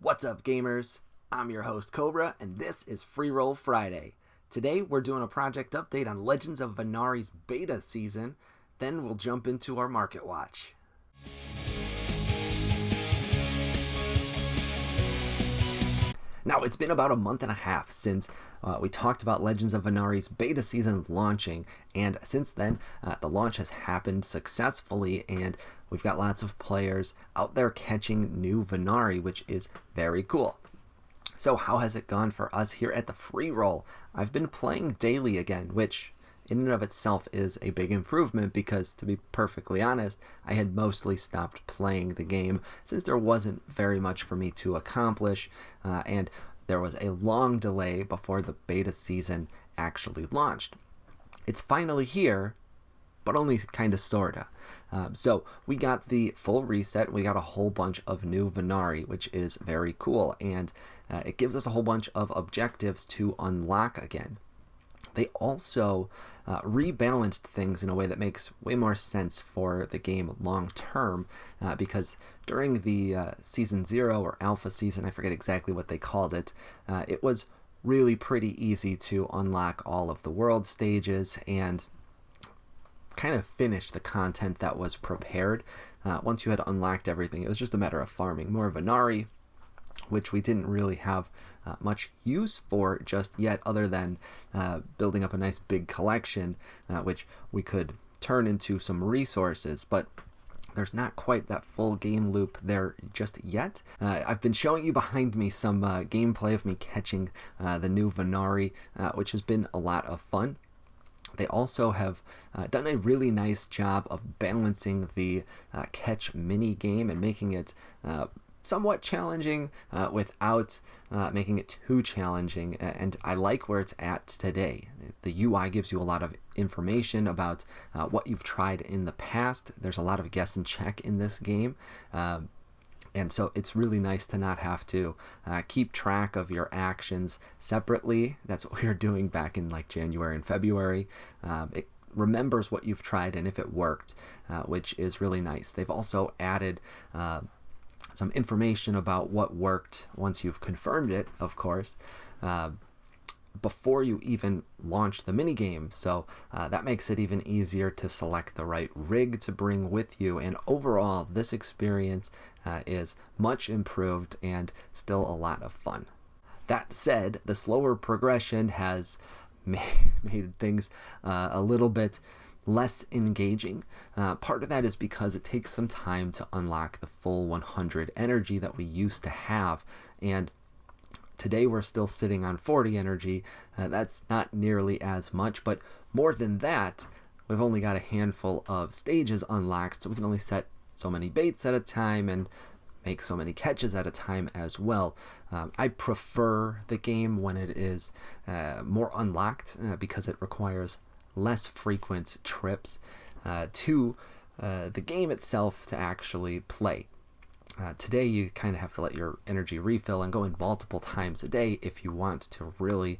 What's up, gamers? I'm your host, Cobra, and this is Freeroll Friday. Today, we're doing a project update on Legends of Venari's beta season, then we'll jump into our market watch. Now, it's been about a month and a half since we talked about Legends of Venari's beta season launching, and since then, the launch has happened successfully, and we've got lots of players out there catching new Venari, which is very cool. So how has it gone for us here at the Freeroll? I've been playing daily again, which in and of itself is a big improvement because, to be perfectly honest, I had mostly stopped playing the game since there wasn't very much for me to accomplish, and there was a long delay before the beta season actually launched. It's finally here, but only kind of sorta. So we got the full reset. We got a whole bunch of new Venari, which is very cool, and it gives us a whole bunch of objectives to unlock again. They also rebalanced things in a way that makes way more sense for the game long term, because during the Season 0 or Alpha Season, I forget exactly what they called it, it was really pretty easy to unlock all of the world stages and kind of finish the content that was prepared. Once you had unlocked everything, it was just a matter of farming more Venari, which we didn't really have much use for just yet, other than building up a nice big collection, which we could turn into some resources, but there's not quite that full game loop there just yet. I've been showing you behind me some gameplay of me catching the new Venari, which has been a lot of fun. They also have done a really nice job of balancing the catch mini game and making it somewhat challenging without making it too challenging, and I like where it's at today. The UI gives you a lot of information about what you've tried in the past. There's a lot of guess and check in this game, and so it's really nice to not have to keep track of your actions separately. That's what we were doing back in like January and February. It remembers what you've tried and if it worked, which is really nice. They've also added some information about what worked once you've confirmed it, of course, before you even launch the minigame. So that makes it even easier to select the right rig to bring with you. And overall, this experience is much improved and still a lot of fun. That said, the slower progression has made things a little bit less engaging. Part of that is because it takes some time to unlock the full 100 energy that we used to have, and today we're still sitting on 40 energy. That's not nearly as much, but more than that, we've only got a handful of stages unlocked, so we can only set so many baits at a time and make so many catches at a time as well. I prefer the game when it is more unlocked because it requires less frequent trips to the game itself to actually play. Today you kind of have to let your energy refill and go in multiple times a day if you want to really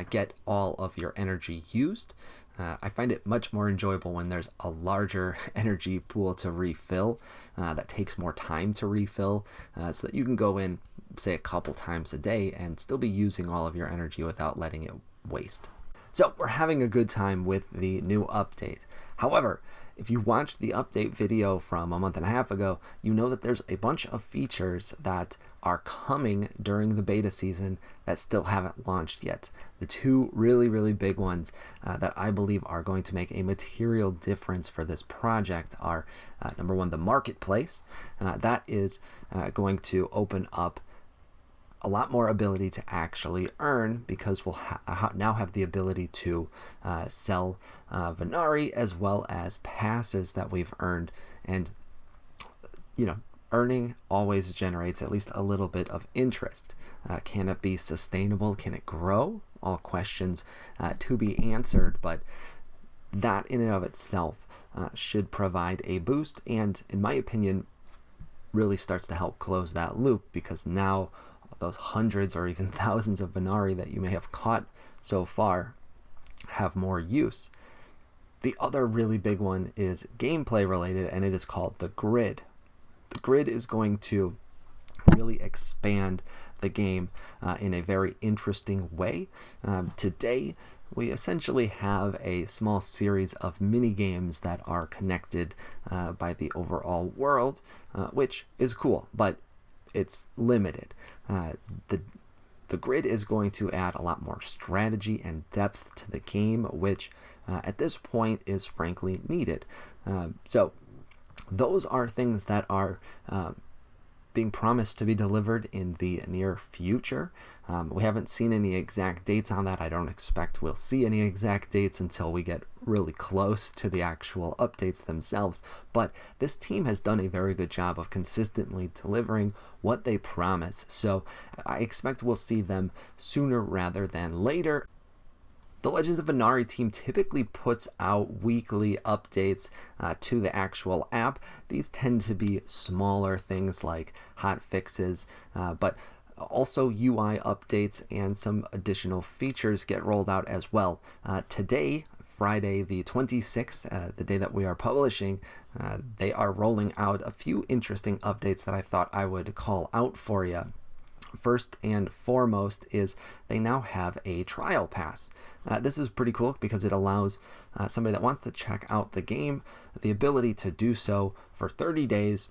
get all of your energy used. I find it much more enjoyable when there's a larger energy pool to refill that takes more time to refill, so that you can go in, say, a couple times a day and still be using all of your energy without letting it waste. So we're having a good time with the new update. However, if you watched the update video from a month and a half ago, you know that there's a bunch of features that are coming during the beta season that still haven't launched yet. The two really big ones that I believe are going to make a material difference for this project are, number one, the marketplace. That is going to open up a lot more ability to actually earn, because we'll now have the ability to sell Venari as well as passes that we've earned. And, you know, earning always generates at least a little bit of interest. Can it be sustainable? Can it grow? All questions to be answered, but that in and of itself should provide a boost, and in my opinion really starts to help close that loop, because now those hundreds or even thousands of Venari that you may have caught so far have more use. The other really big one is gameplay related, and it is called the grid. The grid is going to really expand the game in a very interesting way. Today, we essentially have a small series of mini games that are connected by the overall world, which is cool, but it's limited. The grid is going to add a lot more strategy and depth to the game, which at this point is frankly needed. So those are things that are being promised to be delivered in the near future. We haven't seen any exact dates on that. I don't expect we'll see any exact dates until we get really close to the actual updates themselves. But this team has done a very good job of consistently delivering what they promise. So I expect we'll see them sooner rather than later. The Legends of Venari team typically puts out weekly updates to the actual app. These tend to be smaller things like hot fixes, but also UI updates and some additional features get rolled out as well. Today, Friday the 26th, the day that we are publishing, they are rolling out a few interesting updates that I thought I would call out for you. First and foremost is they now have a trial pass. This is pretty cool because it allows somebody that wants to check out the game the ability to do so for 30 days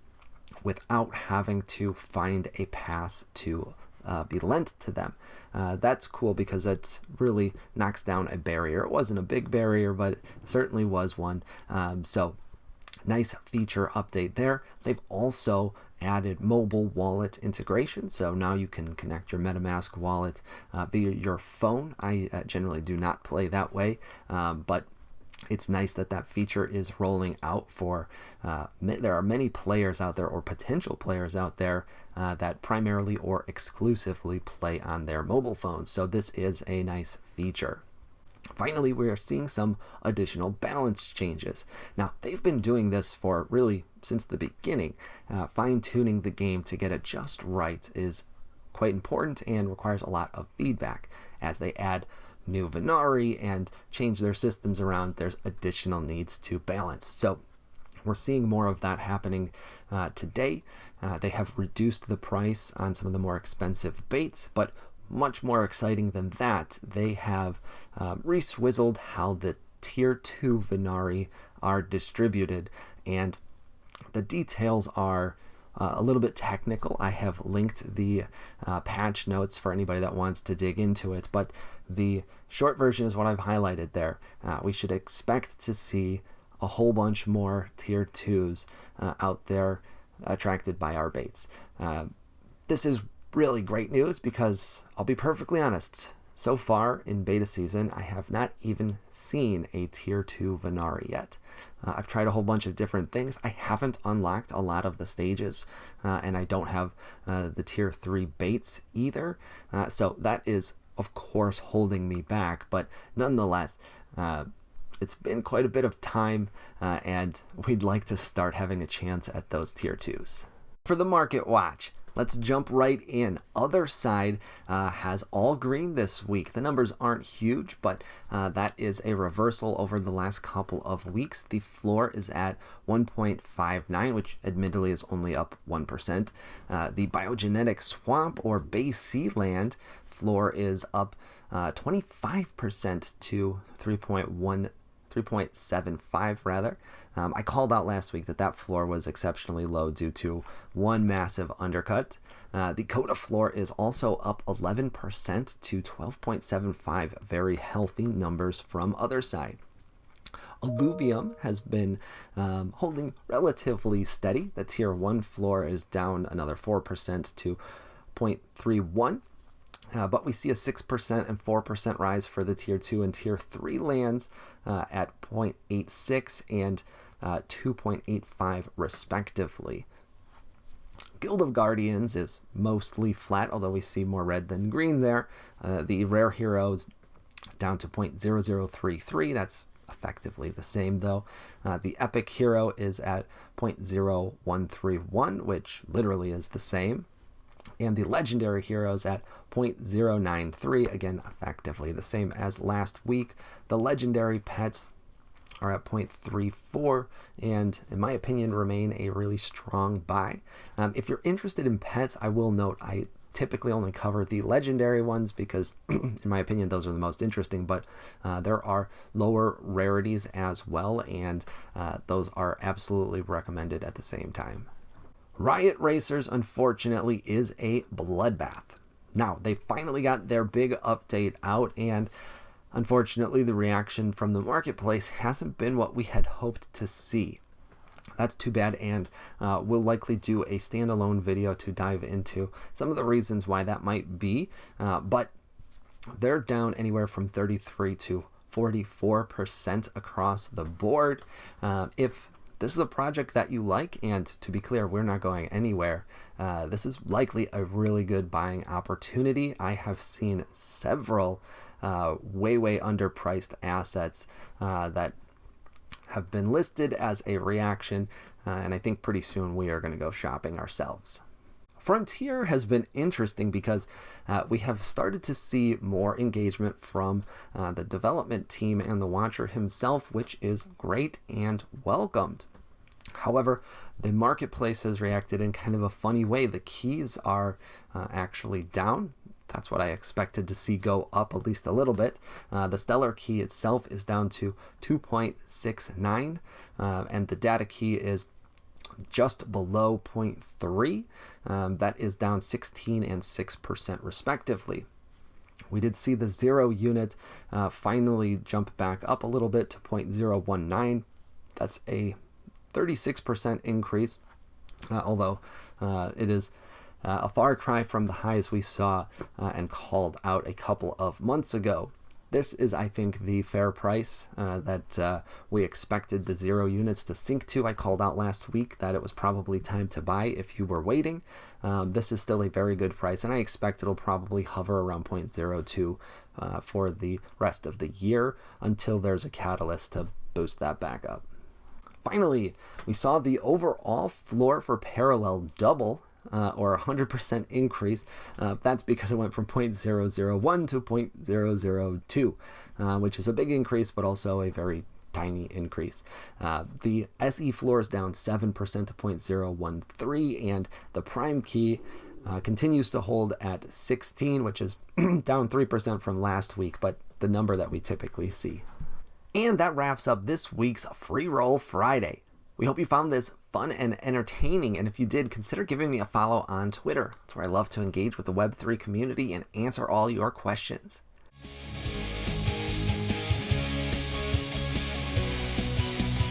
without having to find a pass to be lent to them. That's cool because it really knocks down a barrier. It wasn't a big barrier, but it certainly was one. So nice feature update there. They've also added mobile wallet integration, so now you can connect your MetaMask wallet via your phone. I generally do not play that way, but it's nice that that feature is rolling out for there are many players out there, or potential players out there, that primarily or exclusively play on their mobile phones, so this is a nice feature. Finally, we are seeing some additional balance changes. Now, they've been doing this for really since the beginning. Fine-tuning the game to get it just right is quite important and requires a lot of feedback. As they add new Venari and change their systems around, there's additional needs to balance. So we're seeing more of that happening today. They have reduced the price on some of the more expensive baits, but much more exciting than that, they have re-swizzled how the tier 2 Venari are distributed, and the details are a little bit technical. I have linked the patch notes for anybody that wants to dig into it, but the short version is what I've highlighted there. We should expect to see a whole bunch more tier 2s out there attracted by our baits. This is really great news because I'll be perfectly honest, so far in beta season I have not even seen a tier 2 Venari yet. I've tried a whole bunch of different things. I haven't unlocked a lot of the stages, and I don't have the tier 3 baits either, so that is of course holding me back, but nonetheless it's been quite a bit of time, and we'd like to start having a chance at those tier 2s. For the market watch, let's jump right in. Otherside has all green this week. The numbers aren't huge, but that is a reversal over the last couple of weeks. The floor is at 1.59, which admittedly is only up 1%. The biogenetic swamp or Bay Sea land floor is up 25% to 3.75 rather. I called out last week that floor was exceptionally low due to one massive undercut. The Coda floor is also up 11% to 12.75, very healthy numbers from Otherside. Illuvium has been holding relatively steady. The tier 1 floor is down another 4% to 0.31. But we see a 6% and 4% rise for the tier 2 and tier 3 lands at 0.86 and 2.85 respectively. Guild of Guardians is mostly flat, although we see more red than green there. The rare heroes down to 0.0033. That's effectively the same though. The epic hero is at 0.0131, which literally is the same. And the legendary heroes at 0.093, again effectively the same as last week. The legendary pets are at 0.34, and in my opinion remain a really strong buy. If you're interested in pets, I will note I typically only cover the legendary ones because in my opinion those are the most interesting, but there are lower rarities as well, and those are absolutely recommended at the same time. Riot Racers, unfortunately, is a bloodbath. Now, they finally got their big update out, and unfortunately, the reaction from the marketplace hasn't been what we had hoped to see. That's too bad, and we'll likely do a standalone video to dive into some of the reasons why that might be, but they're down anywhere from 33 to 44% across the board. If this is a project that you like, and to be clear, we're not going anywhere, this is likely a really good buying opportunity. I have seen several way underpriced assets that have been listed as a reaction, and I think pretty soon we are going to go shopping ourselves. Frontier has been interesting because we have started to see more engagement from the development team and the watcher himself, which is great and welcomed. However, the marketplace has reacted in kind of a funny way. The keys are actually down. That's what I expected to see go up at least a little bit. The Stellar key itself is down to 2.69, and the data key is just below 0.3. That is down 16 and 6% respectively. We did see the 0 unit finally jump back up a little bit to 0.019. That's a 36% increase, although it is a far cry from the highs we saw and called out a couple of months ago. This is, I think, the fair price that we expected the 0 units to sink to. I called out last week that it was probably time to buy if you were waiting. This is still a very good price, and I expect it'll probably hover around 0.02 for the rest of the year until there's a catalyst to boost that back up. Finally, we saw the overall floor for Parallel double, or 100% increase. That's because it went from 0.001 to 0.002, which is a big increase, but also a very tiny increase. The SE floor is down 7% to 0.013, and the prime key continues to hold at 16, which is down 3% from last week, but the number that we typically see. And that wraps up this week's Freeroll Friday. We hope you found this fun and entertaining, and if you did, consider giving me a follow on Twitter. That's where I love to engage with the Web3 community and answer all your questions.